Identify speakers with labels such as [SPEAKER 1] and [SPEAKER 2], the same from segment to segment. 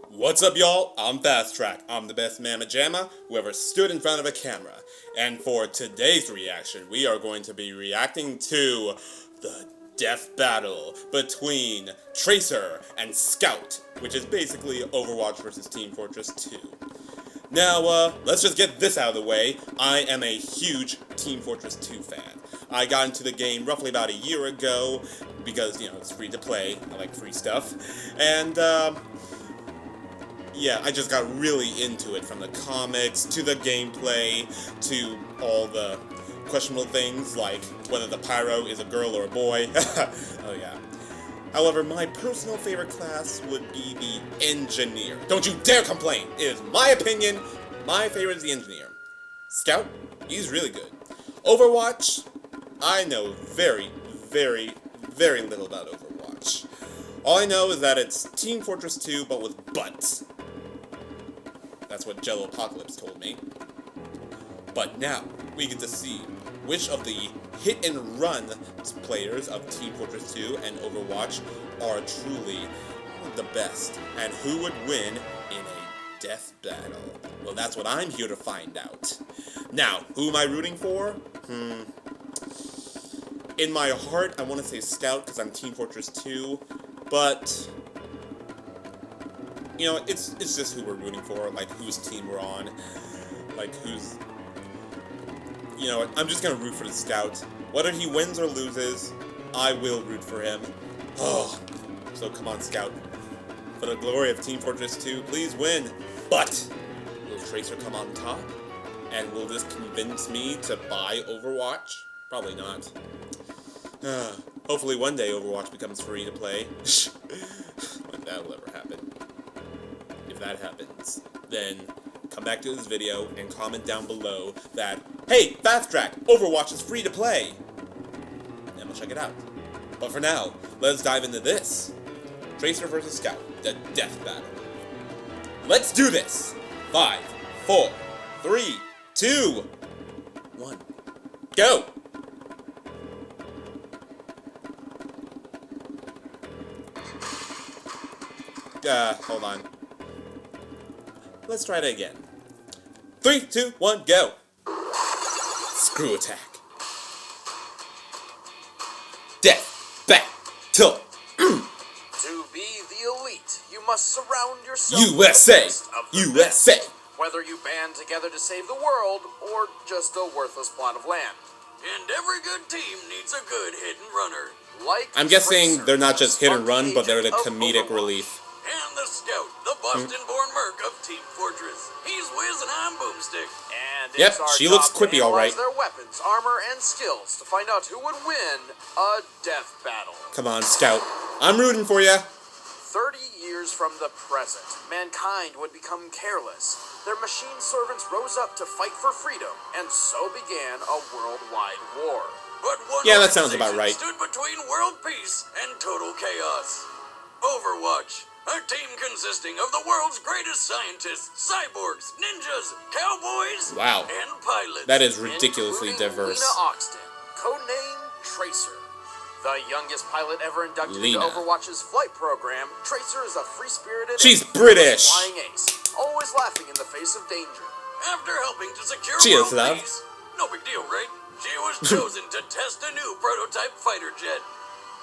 [SPEAKER 1] What's up, y'all? I'm Fast Track. I'm the best mamma jamma who ever stood in front of a camera. And for today's reaction, we are going to be reacting to the death battle between Tracer and Scout, which is basically Overwatch versus Team Fortress 2. Now, let's just get this out of the way. I am a huge Team Fortress 2 fan. I got into the game roughly about a year ago because, it's free to play. I like free stuff. And, yeah, I just got really into it, from the comics, to the gameplay, to all the questionable things, like whether the pyro is a girl or a boy. Oh yeah. However, my personal favorite class would be the Engineer. Don't you dare complain! It is my opinion, my favorite is the Engineer. Scout, he's really good. Overwatch, I know very, very, very little about Overwatch. All I know is that it's Team Fortress 2, but with butts. That's what Jello Apocalypse told me. But now, we get to see which of the hit-and-run players of Team Fortress 2 and Overwatch are truly the best, and who would win in a death battle. Well, that's what I'm here to find out. Now, who am I rooting for? In my heart, I want to say Scout because I'm Team Fortress 2, but it's just who we're rooting for, like whose team we're on, like who's, I'm just gonna root for the Scout. Whether he wins or loses, I will root for him. Oh, so come on, Scout. For the glory of Team Fortress 2, please win. But will Tracer come on top? And will this convince me to buy Overwatch? Probably not. Hopefully one day Overwatch becomes free to play. When that will ever happen. If that happens, then come back to this video and comment down below that, hey, Fast Track, Overwatch is free to play. And we'll check it out. But for now, let's dive into this. Tracer versus Scout, the death battle. Let's do this. 5, 4, 3, 2, 1, go. Hold on. Let's try it again. 3, 2, 1, go! ScrewAttack. Death battle.
[SPEAKER 2] To be the elite, you must surround yourself
[SPEAKER 1] USA!
[SPEAKER 2] with the best of the
[SPEAKER 1] USA!
[SPEAKER 2] best. Whether you band together to save the world, or just a worthless plot of land. And every good team needs a good hidden runner. Like
[SPEAKER 1] I'm guessing
[SPEAKER 2] Tracer,
[SPEAKER 1] they're not just hit and run, but they're the
[SPEAKER 2] agent of
[SPEAKER 1] comedic
[SPEAKER 2] Overwatch.
[SPEAKER 1] relief.
[SPEAKER 2] And the Scout, the Boston-born merc of Team Fortress. He's Wiz and I'm Boomstick. And
[SPEAKER 1] Yep,
[SPEAKER 2] it's our
[SPEAKER 1] she looks
[SPEAKER 2] job to
[SPEAKER 1] quippy,
[SPEAKER 2] analyze
[SPEAKER 1] alright.
[SPEAKER 2] their weapons, armor, and skills to find out who would win a death battle.
[SPEAKER 1] Come on, Scout. I'm rooting for ya.
[SPEAKER 2] 30 years from the present, mankind would become careless. Their machine servants rose up to fight for freedom, and so began a worldwide war. But one
[SPEAKER 1] Yeah, that sounds about right.
[SPEAKER 2] stood between world peace and total chaos. Overwatch. A team consisting of the world's greatest scientists, cyborgs, ninjas, cowboys,
[SPEAKER 1] Wow.
[SPEAKER 2] and pilots.
[SPEAKER 1] That is ridiculously
[SPEAKER 2] including
[SPEAKER 1] diverse.
[SPEAKER 2] Lena Oxton, codenamed Tracer. The youngest pilot ever inducted
[SPEAKER 1] Lena.
[SPEAKER 2] into Overwatch's flight program, Tracer is a free-spirited
[SPEAKER 1] She's
[SPEAKER 2] and
[SPEAKER 1] British.
[SPEAKER 2] flying ace, always laughing in the face of danger. After helping to secure
[SPEAKER 1] Cheers,
[SPEAKER 2] world
[SPEAKER 1] love.
[SPEAKER 2] peace, no big deal, right? She was chosen to test a new prototype fighter jet,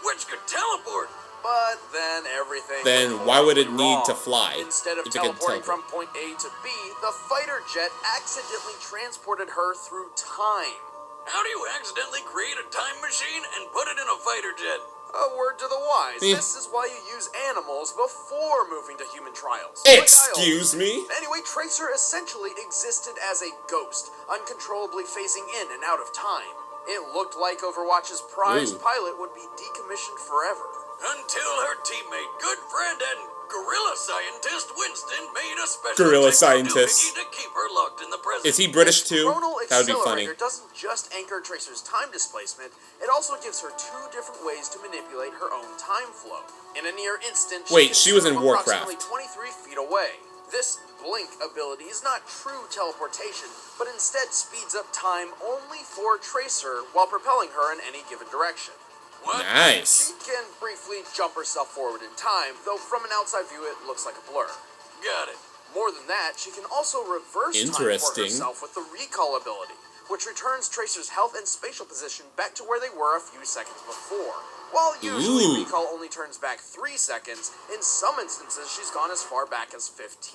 [SPEAKER 2] which could teleport. But then everything
[SPEAKER 1] Then
[SPEAKER 2] went
[SPEAKER 1] why would it
[SPEAKER 2] horribly
[SPEAKER 1] need to
[SPEAKER 2] wrong.
[SPEAKER 1] fly
[SPEAKER 2] Instead of
[SPEAKER 1] if it could
[SPEAKER 2] teleporting
[SPEAKER 1] teleport?
[SPEAKER 2] from point A to B, the fighter jet accidentally transported her through time. How do you accidentally create a time machine and put it in a fighter jet? A word to the wise. This is why you use animals before moving to human trials. Like I
[SPEAKER 1] Excuse
[SPEAKER 2] always
[SPEAKER 1] me?
[SPEAKER 2] do. Anyway, Tracer essentially existed as a ghost, uncontrollably phasing in and out of time. It looked like Overwatch's prized pilot would be decommissioned forever. Until her teammate, good friend, and gorilla scientist Winston made a special
[SPEAKER 1] Gorilla
[SPEAKER 2] techno
[SPEAKER 1] scientist.
[SPEAKER 2] doohickey to keep her locked in the present.
[SPEAKER 1] Is he British
[SPEAKER 2] This
[SPEAKER 1] too?
[SPEAKER 2] chronal
[SPEAKER 1] That would be funny.
[SPEAKER 2] accelerator doesn't just anchor Tracer's time displacement, it also gives her 2 different ways to manipulate her own time flow. In a near instant,
[SPEAKER 1] Wait,
[SPEAKER 2] can
[SPEAKER 1] she was in
[SPEAKER 2] zoom
[SPEAKER 1] Warcraft.
[SPEAKER 2] approximately 23 feet away. This blink ability is not true teleportation, but instead speeds up time only for Tracer while propelling her in any given direction. What?
[SPEAKER 1] Nice.
[SPEAKER 2] She can briefly jump herself forward in time, though from an outside view it looks like a blur. Got it. More than that, she can also reverse time for herself with the recall ability, which returns Tracer's health and spatial position back to where they were a few seconds before. While usually recall only turns back 3 seconds, in some instances she's gone as far back as 15.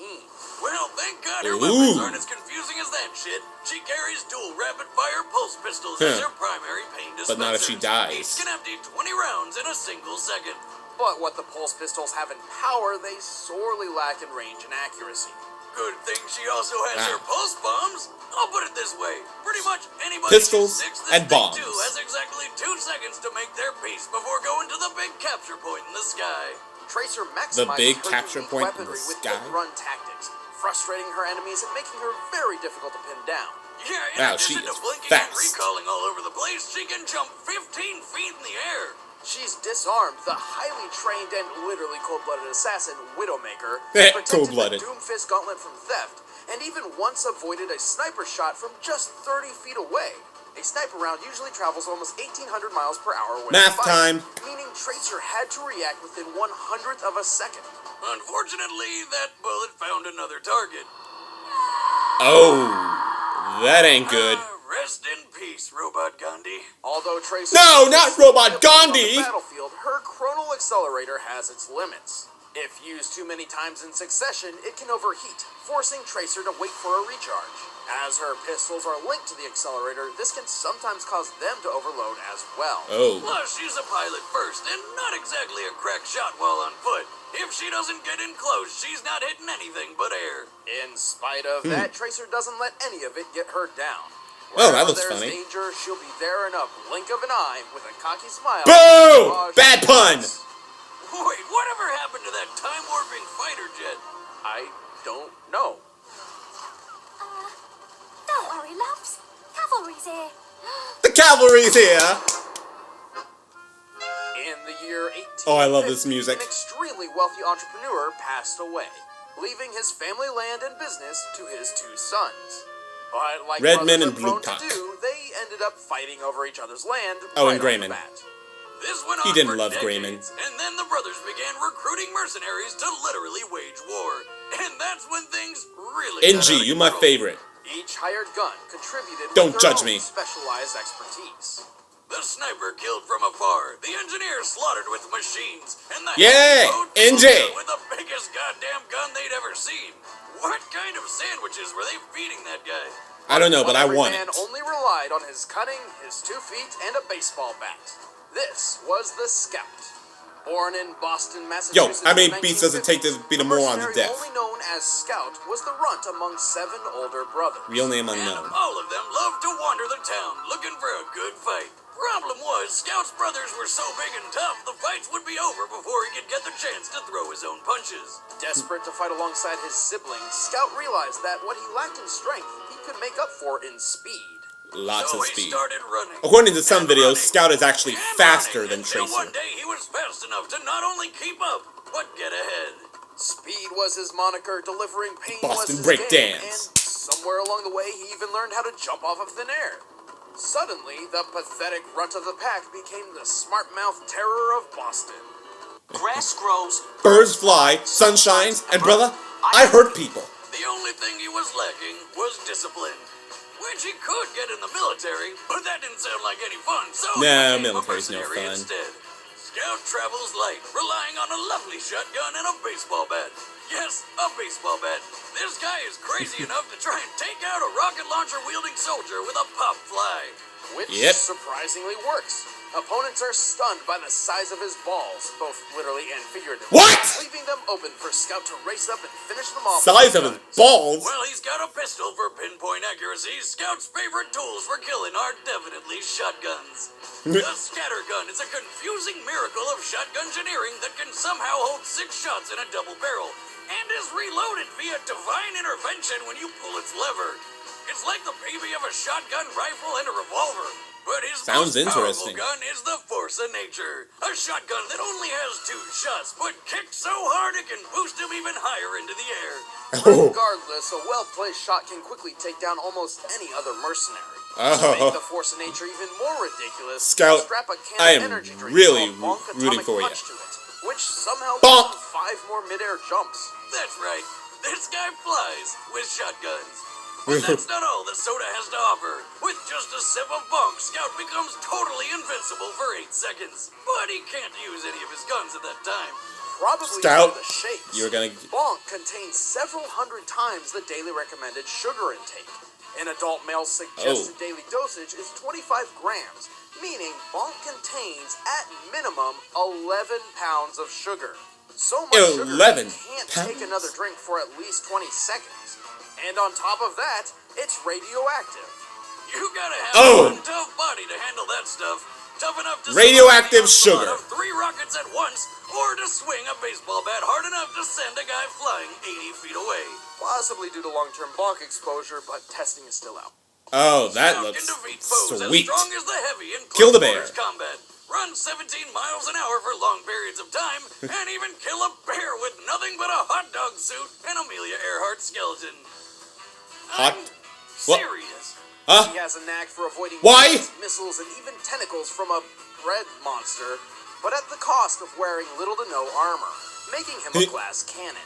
[SPEAKER 2] Well, thank God her weapons aren't as confusing as that shit. She carries dual rapid-fire pulse pistols as her primary pain dispensers.
[SPEAKER 1] But not if she dies.
[SPEAKER 2] Each can empty 20 rounds in a single second. But what the pulse pistols have in power, they sorely lack in range and accuracy. Good thing she also has her pulse bombs. I'll put it this way. Pretty much anybody
[SPEAKER 1] pistols and bombs
[SPEAKER 2] has exactly 2 seconds to make their peace before going to the big capture point in the sky. Tracer maximizes her weaponry with hit-run tactics, frustrating her enemies and making her very difficult to pin down. Yeah, in addition to blinking and recalling all over the place, she can jump 15 feet in the air. She's disarmed the highly trained and literally cold-blooded assassin Widowmaker, protected the Doomfist Gauntlet from theft, and even once avoided a sniper shot from just 30 feet away. A sniper round usually travels almost 1,800 miles per hour when fired, meaning Tracer had to react within 1/100th of a second. Unfortunately, that bullet found another target.
[SPEAKER 1] Oh, that ain't good.
[SPEAKER 2] Rest in peace, Robot Gandhi. Although Tracer...
[SPEAKER 1] No, not Robot Gandhi!
[SPEAKER 2] On the battlefield, her chronal accelerator has its limits. If used too many times in succession, it can overheat, forcing Tracer to wait for a recharge. As her pistols are linked to the accelerator, this can sometimes cause them to overload as well. Plus, she's a pilot first, and not exactly a crack shot while on foot. If she doesn't get in close, she's not hitting anything but air. In spite of that, Tracer doesn't let any of it get her down.
[SPEAKER 1] Oh, that looks funny.
[SPEAKER 2] Danger, she'll be there in a blink of an eye with a cocky smile.
[SPEAKER 1] Boom! Bad pun!
[SPEAKER 2] Wait, whatever happened to that time-warping fighter jet? I don't know.
[SPEAKER 3] Don't worry, loves. Cavalry's here.
[SPEAKER 1] The cavalry's here!
[SPEAKER 2] In the year 1850,
[SPEAKER 1] oh, I love this music.
[SPEAKER 2] An extremely wealthy entrepreneur passed away, leaving his family land and business to his 2 sons. But like
[SPEAKER 1] Redman and
[SPEAKER 2] Bluecock, they ended up fighting over each other's land.
[SPEAKER 1] Oh, and Grayman.
[SPEAKER 2] This went on
[SPEAKER 1] he didn't love
[SPEAKER 2] decades,
[SPEAKER 1] Grayman.
[SPEAKER 2] And then the brothers began recruiting mercenaries to literally wage war. And that's when things really
[SPEAKER 1] NG, you my favorite.
[SPEAKER 2] Each hired gun contributed
[SPEAKER 1] Don't
[SPEAKER 2] with their
[SPEAKER 1] judge
[SPEAKER 2] own
[SPEAKER 1] me.
[SPEAKER 2] specialized expertise. The sniper killed from afar, the engineer slaughtered with machines, and the
[SPEAKER 1] NG
[SPEAKER 2] with the biggest goddamn gun they'd ever seen. What kind of sandwiches were they feeding that guy?
[SPEAKER 1] I don't know, but I want it.
[SPEAKER 2] Man only relied on his cunning, his 2 feet, and a baseball bat. This was the Scout. Born in Boston, Massachusetts.
[SPEAKER 1] Yo, how many beats does it take to beat a moron to death?
[SPEAKER 2] Only known as Scout was the runt among 7 older brothers.
[SPEAKER 1] Real name unknown.
[SPEAKER 2] And all of them loved to wander the town looking for a good fight. Problem was, Scout's brothers were so big and tough, the fights would be over before he could get the chance to throw his own punches. Desperate to fight alongside his siblings, Scout realized that what he lacked in strength, he could make up for in speed.
[SPEAKER 1] Lots of speed.
[SPEAKER 2] He started running.
[SPEAKER 1] According to some videos, Scout is actually faster than Tracer.
[SPEAKER 2] One day he was fast enough to not only keep up, but get ahead. Speed was his moniker, delivering pain
[SPEAKER 1] Boston
[SPEAKER 2] was his game,
[SPEAKER 1] breakdance.
[SPEAKER 2] and somewhere along the way he even learned how to jump off of thin air. Suddenly, the pathetic runt of the pack became the smart-mouthed terror of Boston.
[SPEAKER 4] Grass grows,
[SPEAKER 1] birds fly, sun shines, and brother, I hurt people.
[SPEAKER 2] The only thing he was lacking was discipline, which he could get in the military, but that didn't sound like any fun, so
[SPEAKER 1] no,
[SPEAKER 2] he became a
[SPEAKER 1] military's no
[SPEAKER 2] mercenary
[SPEAKER 1] fun.
[SPEAKER 2] instead. Scout travels light, relying on a lovely shotgun and a baseball bat. Yes, a baseball bat. This guy is crazy enough to try and take out a rocket launcher-wielding soldier with a pop fly. Which surprisingly works. Opponents are stunned by the size of his balls, both literally and figuratively.
[SPEAKER 1] What?
[SPEAKER 2] Leaving them open for Scout to race up and finish them off.
[SPEAKER 1] Size of his balls?
[SPEAKER 2] Well, he's got a pistol for pinpoint accuracy. Scout's favorite tools for killing are definitely shotguns. The scattergun is a confusing miracle of shotgun engineering that can somehow hold 6 shots in a double barrel, and is reloaded via divine intervention when you pull its lever. It's like the baby of a shotgun rifle and a revolver. But his most powerful gun is the force of nature. A shotgun that only has 2 shots, but kicks so hard it can boost him even higher into the air. Regardless, a well-placed shot can quickly take down almost any other mercenary. To make the
[SPEAKER 1] Oh,
[SPEAKER 2] force of nature even more ridiculous,
[SPEAKER 1] Scout,
[SPEAKER 2] strap a can
[SPEAKER 1] I
[SPEAKER 2] of
[SPEAKER 1] am
[SPEAKER 2] energy drink
[SPEAKER 1] really
[SPEAKER 2] called Bonk
[SPEAKER 1] rooting
[SPEAKER 2] Atomic
[SPEAKER 1] for you.
[SPEAKER 2] Punch to it, which somehow
[SPEAKER 1] Bonk!
[SPEAKER 2] gives him 5 more midair jumps. That's right. This guy flies with shotguns. But that's not all the soda has to offer. With just a sip of Bonk, Scout becomes totally invincible for 8 seconds. But he can't use any of his guns at that time. Probably
[SPEAKER 1] Scout,
[SPEAKER 2] due to the shakes.
[SPEAKER 1] you're gonna...
[SPEAKER 2] Bonk contains several hundred times the daily recommended sugar intake. An adult male's suggested daily dosage is 25 grams, meaning Bonk contains, at minimum, 11 pounds of sugar. So much sugar you
[SPEAKER 1] 11
[SPEAKER 2] can't
[SPEAKER 1] pounds?
[SPEAKER 2] take another drink for at least 20 seconds. And on top of that, it's radioactive. You gotta have one tough body to handle that stuff. Tough enough to
[SPEAKER 1] Radioactive
[SPEAKER 2] survive
[SPEAKER 1] sugar.
[SPEAKER 2] the onslaught of 3 rockets at once, or to swing a baseball bat hard enough to send a guy flying 80 feet away. Possibly due to long-term Bonk exposure, but testing is still out.
[SPEAKER 1] Oh, that
[SPEAKER 2] Scout
[SPEAKER 1] looks
[SPEAKER 2] can defeat foes
[SPEAKER 1] sweet.
[SPEAKER 2] as strong as the heavy in
[SPEAKER 1] Kill the
[SPEAKER 2] close
[SPEAKER 1] bear.
[SPEAKER 2] quarters combat. Run 17 miles an hour for long periods of time, and even kill a bear with nothing but a hot dog suit and Amelia Earhart skeleton.
[SPEAKER 1] Hot?
[SPEAKER 2] I'm
[SPEAKER 1] What?
[SPEAKER 2] serious.
[SPEAKER 1] Huh?
[SPEAKER 2] He has a knack for avoiding
[SPEAKER 1] Why?
[SPEAKER 2] bullets, missiles, and even tentacles from a bread monster, but at the cost of wearing little to no armor, making him a glass cannon.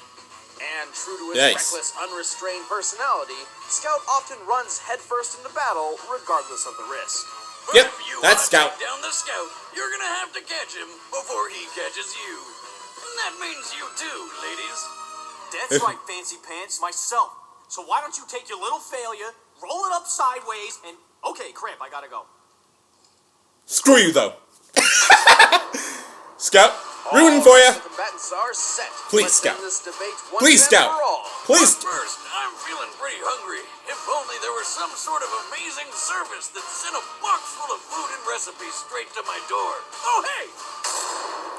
[SPEAKER 2] And true to his
[SPEAKER 1] Nice.
[SPEAKER 2] reckless, unrestrained personality, Scout often runs headfirst into battle, regardless of the risk. But
[SPEAKER 1] Yep,
[SPEAKER 2] if you
[SPEAKER 1] that's
[SPEAKER 2] want to
[SPEAKER 1] Scout.
[SPEAKER 2] take down the Scout, you're gonna have to catch him before he catches you. And that means you too, ladies.
[SPEAKER 4] That's right, Fancy Pants, myself. So why don't you take your little failure, roll it up sideways, and... Okay, crap, I gotta go.
[SPEAKER 1] Screw you, though. Scout, rooting for you.
[SPEAKER 2] The combatants are set.
[SPEAKER 1] Please,
[SPEAKER 2] Let's
[SPEAKER 1] Scout.
[SPEAKER 2] end this debate once
[SPEAKER 1] Please,
[SPEAKER 2] and
[SPEAKER 1] Scout.
[SPEAKER 2] for all.
[SPEAKER 1] Please.
[SPEAKER 2] But first, I'm feeling pretty hungry. If only there was some sort of amazing service that sent a box full of food and recipes straight to my door. Oh, hey!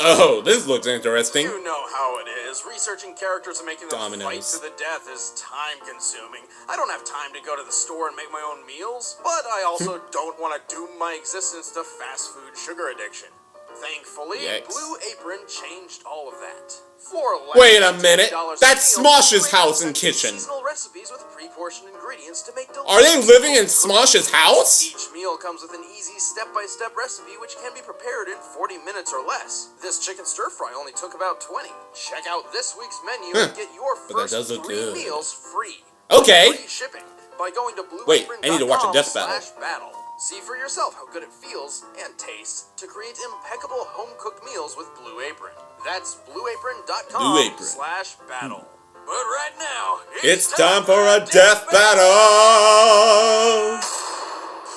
[SPEAKER 1] Oh, this looks interesting.
[SPEAKER 2] You know how it is. Researching characters and making them fight
[SPEAKER 1] Dominoes.
[SPEAKER 2] to the death is time-consuming. I don't have time to go to the store and make my own meals, but I also don't want to doom my existence to fast food sugar addiction. Thankfully,
[SPEAKER 1] Yikes.
[SPEAKER 2] Blue Apron changed all of that. For less
[SPEAKER 1] Wait a
[SPEAKER 2] than
[SPEAKER 1] minute.
[SPEAKER 2] $10
[SPEAKER 1] That's
[SPEAKER 2] a meal,
[SPEAKER 1] Smosh's
[SPEAKER 2] Blue Apron
[SPEAKER 1] house and
[SPEAKER 2] sends you
[SPEAKER 1] kitchen.
[SPEAKER 2] Seasonal recipes with pre-portioned ingredients to make delicious.
[SPEAKER 1] Are they living in Smosh's house?
[SPEAKER 2] Each meal comes with an easy step-by-step recipe which can be prepared in 40 minutes or less. This chicken stir-fry only took about 20. Check out this week's menu and get your
[SPEAKER 1] But that
[SPEAKER 2] first
[SPEAKER 1] does look
[SPEAKER 2] 3
[SPEAKER 1] good.
[SPEAKER 2] meals free.
[SPEAKER 1] Okay.
[SPEAKER 2] Free shipping by going to
[SPEAKER 1] Wait, I need to watch a death
[SPEAKER 2] blueapron.com/battle. See for yourself how good it feels and tastes to create impeccable home-cooked meals with Blue Apron. That's blueapron.com/battle. But right now,
[SPEAKER 1] It's time for a death battle.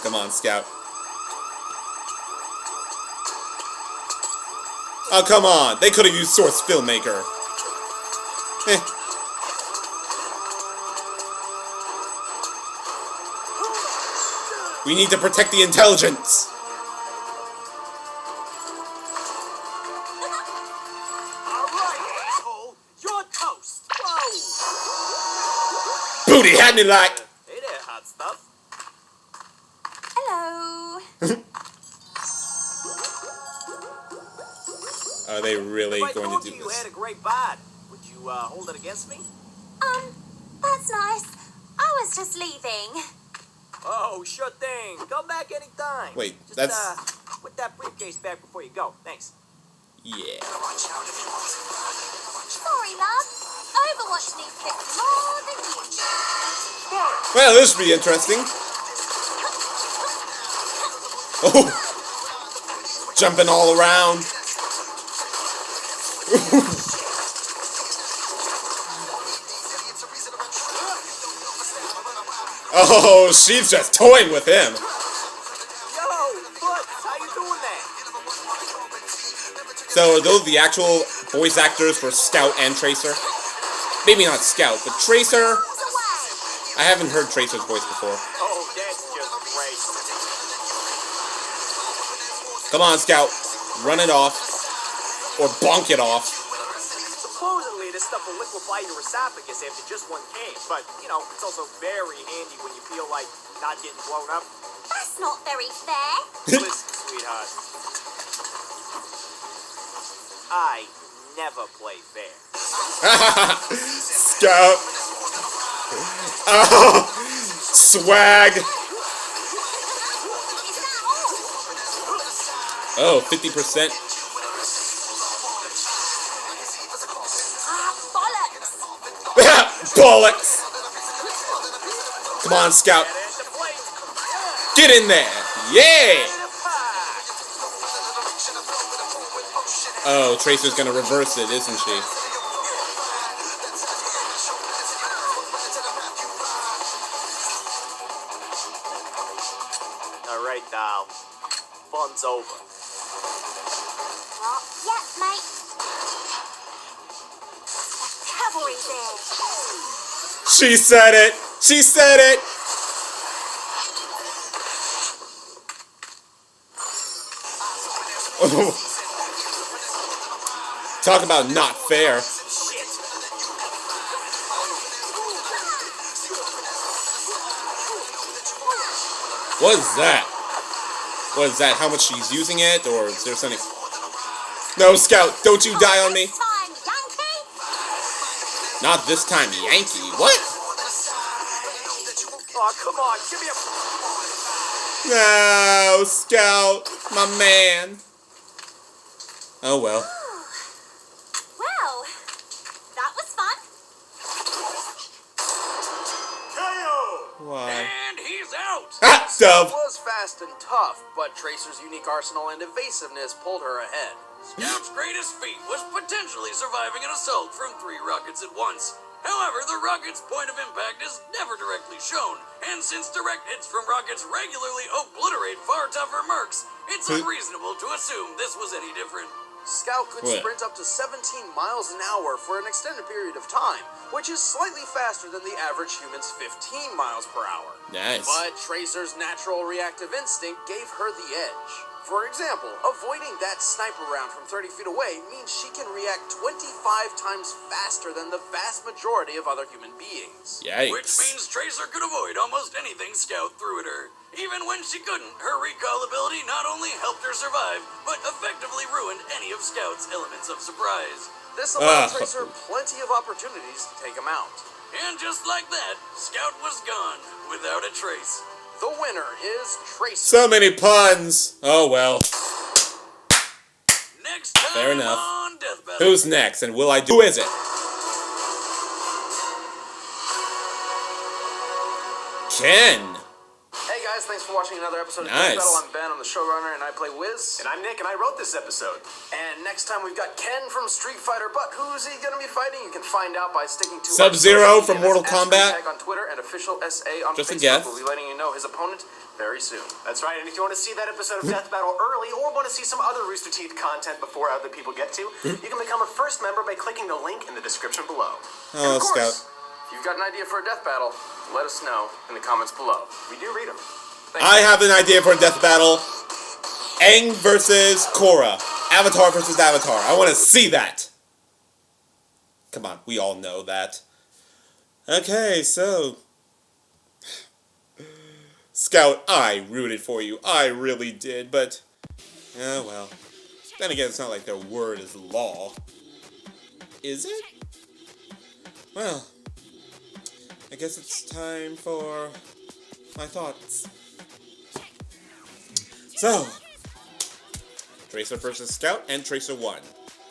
[SPEAKER 1] Come on, Scout. Oh, come on. They could have used Source Filmmaker. Eh. We need to protect the intelligence.
[SPEAKER 4] Alright, asshole, you're toast. Whoa!
[SPEAKER 1] Booty had me like.
[SPEAKER 4] Hey there, hot stuff.
[SPEAKER 3] Hello.
[SPEAKER 1] Are they really
[SPEAKER 4] If I
[SPEAKER 1] going
[SPEAKER 4] told
[SPEAKER 1] to do
[SPEAKER 4] you had
[SPEAKER 1] this?
[SPEAKER 4] a great bod, would you hold it against me?
[SPEAKER 3] That's nice. I was just leaving.
[SPEAKER 4] Oh, sure thing. Come back anytime.
[SPEAKER 1] Wait,
[SPEAKER 4] Just,
[SPEAKER 1] that's-
[SPEAKER 4] put that briefcase back before you go. Thanks.
[SPEAKER 1] Yeah.
[SPEAKER 3] Sorry, love. Overwatch needs fixing more than you.
[SPEAKER 1] Well, this should be interesting. Oh. Jumping all around. Oh, she's just toying with him.
[SPEAKER 4] Yo, Butts, how you doing that?
[SPEAKER 1] So are those the actual voice actors for Scout and Tracer? Maybe not Scout, but Tracer?
[SPEAKER 3] Away.
[SPEAKER 1] I haven't heard Tracer's voice before.
[SPEAKER 4] Oh, that's just great.
[SPEAKER 1] Come on, Scout. Run it off. Or bonk it off.
[SPEAKER 4] Supposedly, this stuff will liquefy your esophagus after just one can, but, you know, it's also very handy when you feel like not getting blown up.
[SPEAKER 3] That's not very fair.
[SPEAKER 4] Listen, sweetheart. I never play fair.
[SPEAKER 1] Scout. Oh, swag. Oh, 50%.
[SPEAKER 3] Bollocks!
[SPEAKER 1] Bollocks! Come on, Scout. Get in there. Yeah! Oh, Tracer's gonna reverse it, isn't she?
[SPEAKER 4] Alright, now. Fun's over.
[SPEAKER 3] Not yet, mate. Cavalry's there.
[SPEAKER 1] She said it! She said it! Oh. Talk about not fair. What is that? What is that? How much she's using it? Or is there something? No, Scout, don't you die on me.
[SPEAKER 3] Time, Yankee!
[SPEAKER 1] Not this time, Yankee. What?
[SPEAKER 4] Oh, come on, give me a...
[SPEAKER 1] No, Scout, my man. Oh well.
[SPEAKER 3] Well, that was fun.
[SPEAKER 1] Why?
[SPEAKER 2] And he's out!
[SPEAKER 1] Ah, Dove.
[SPEAKER 2] It was fast and tough, but Tracer's unique arsenal and evasiveness pulled her ahead. Scout's greatest feat was potentially surviving an assault from 3 rockets at once. However, the rocket's point of impact is never directly shown, and since direct hits from rockets regularly obliterate far tougher mercs, it's unreasonable to assume this was any different. Scout could
[SPEAKER 1] What?
[SPEAKER 2] sprint up to 17 miles an hour for an extended period of time, which is slightly faster than the average human's 15 miles per hour.
[SPEAKER 1] Nice.
[SPEAKER 2] But Tracer's natural reactive instinct gave her the edge. For example, avoiding that sniper round from 30 feet away means she can react 25 times faster than the vast majority of other human beings.
[SPEAKER 1] Yikes.
[SPEAKER 2] Which means Tracer could avoid almost anything Scout threw at her. Even when she couldn't, her recall ability not only helped her survive, but effectively ruined any of Scout's elements of surprise. This allowed Tracer plenty of opportunities to take him out. And just like that, Scout was gone, without a trace. The winner is Tracer.
[SPEAKER 1] So many puns. Oh well.
[SPEAKER 2] Next time
[SPEAKER 1] Fair enough.
[SPEAKER 2] on Death Battle.
[SPEAKER 1] Who's next, and will I do? Who is it? Ken.
[SPEAKER 2] Hey guys, thanks for watching another episode of
[SPEAKER 1] Nice.
[SPEAKER 2] Death Battle. I'm Ben, I'm the showrunner, and I play Wiz.
[SPEAKER 4] And I'm Nick, and I wrote this episode.
[SPEAKER 2] And next time we've got Ken from Street Fighter, but who's he gonna be fighting? You can find out by sticking to
[SPEAKER 1] Sub-Zero
[SPEAKER 2] our social
[SPEAKER 1] from
[SPEAKER 2] media.
[SPEAKER 1] Mortal
[SPEAKER 2] That's
[SPEAKER 1] Kombat.
[SPEAKER 2] @ScrewAttack on Twitter and official SA on
[SPEAKER 1] Just a
[SPEAKER 2] Facebook.
[SPEAKER 1] guess.
[SPEAKER 2] We'll be letting you know his opponent very soon.
[SPEAKER 4] That's right, and if you want to see that episode of Death Battle early, or want to see some other Rooster Teeth content before other people get to, you can become a first member by clicking the link in the description below.
[SPEAKER 2] And
[SPEAKER 1] Oh,
[SPEAKER 2] of course,
[SPEAKER 1] Scout.
[SPEAKER 2] if you've got an idea for a death battle, let us know in the comments below. We do read them.
[SPEAKER 1] I have an idea for a death battle. Aang versus Korra. Avatar versus Avatar. I want to see that. Come on, we all know that. Okay, so... Scout, I rooted for you. I really did, but... Oh, well. Then again, it's not like their word is law. Is it? Well... I guess it's time for... my thoughts. So, Tracer versus Scout, and Tracer won.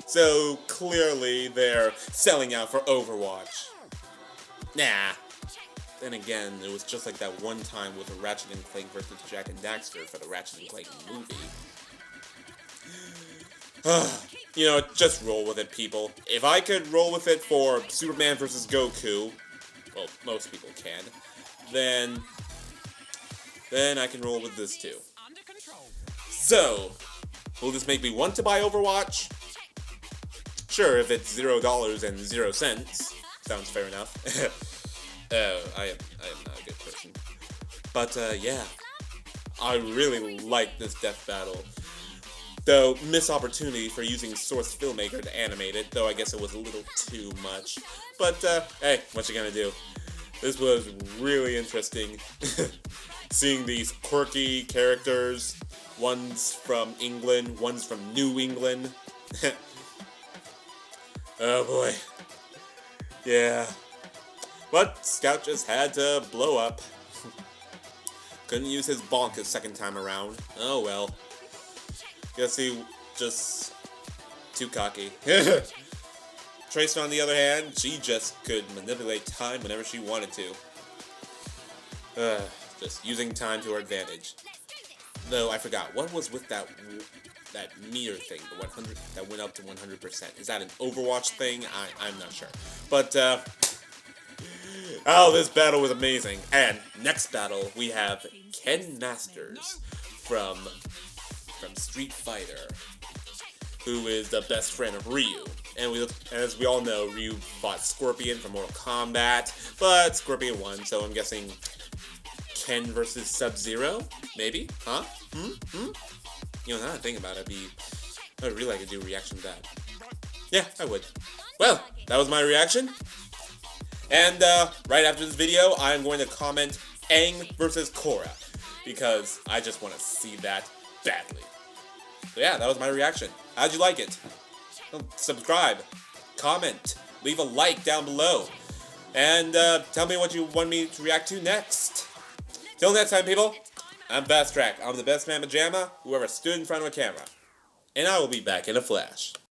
[SPEAKER 1] So, clearly they're selling out for Overwatch. Nah. Then again, it was just like that one time with Ratchet and Clank versus Jack and Daxter for the Ratchet and Clank movie. You know, just roll with it, people. If I could roll with it for Superman versus Goku, well, most people can, then I can roll with this too. So, will this make me want to buy Overwatch? Sure, if it's $0 and 0 cents. Sounds fair enough. I am not a good person. But, yeah. I really like this death battle. Though, missed opportunity for using Source Filmmaker to animate it, though I guess it was a little too much. But, hey, what you gonna do? This was really interesting. Seeing these quirky characters. One's from England, one's from New England. Oh boy. Yeah. But Scout just had to blow up. Couldn't use his bonk a second time around. Oh well. Guess he just too cocky. Tracer, on the other hand, she just could manipulate time whenever she wanted to. Just using time to her advantage. Though I forgot, what was with that meter thing, the 100 that went up to 100%? Is that an Overwatch thing? I'm not sure. But oh, this battle was amazing. And next battle we have Ken Masters from Street Fighter, who is the best friend of Ryu. And as we all know, Ryu fought Scorpion from Mortal Kombat, but Scorpion won, so I'm guessing Ken versus Sub-Zero? Maybe? Huh? You know, now that I think about it, I would really like to do a reaction to that. Yeah, I would. Well, that was my reaction. And right after this video, I'm going to comment Aang versus Korra, because I just want to see that badly. So yeah, that was my reaction. How'd you like it? Subscribe, comment, leave a like down below, and tell me what you want me to react to next. Till next time, people, I'm Fast Track. I'm the best man pajama who ever stood in front of a camera. And I will be back in a flash.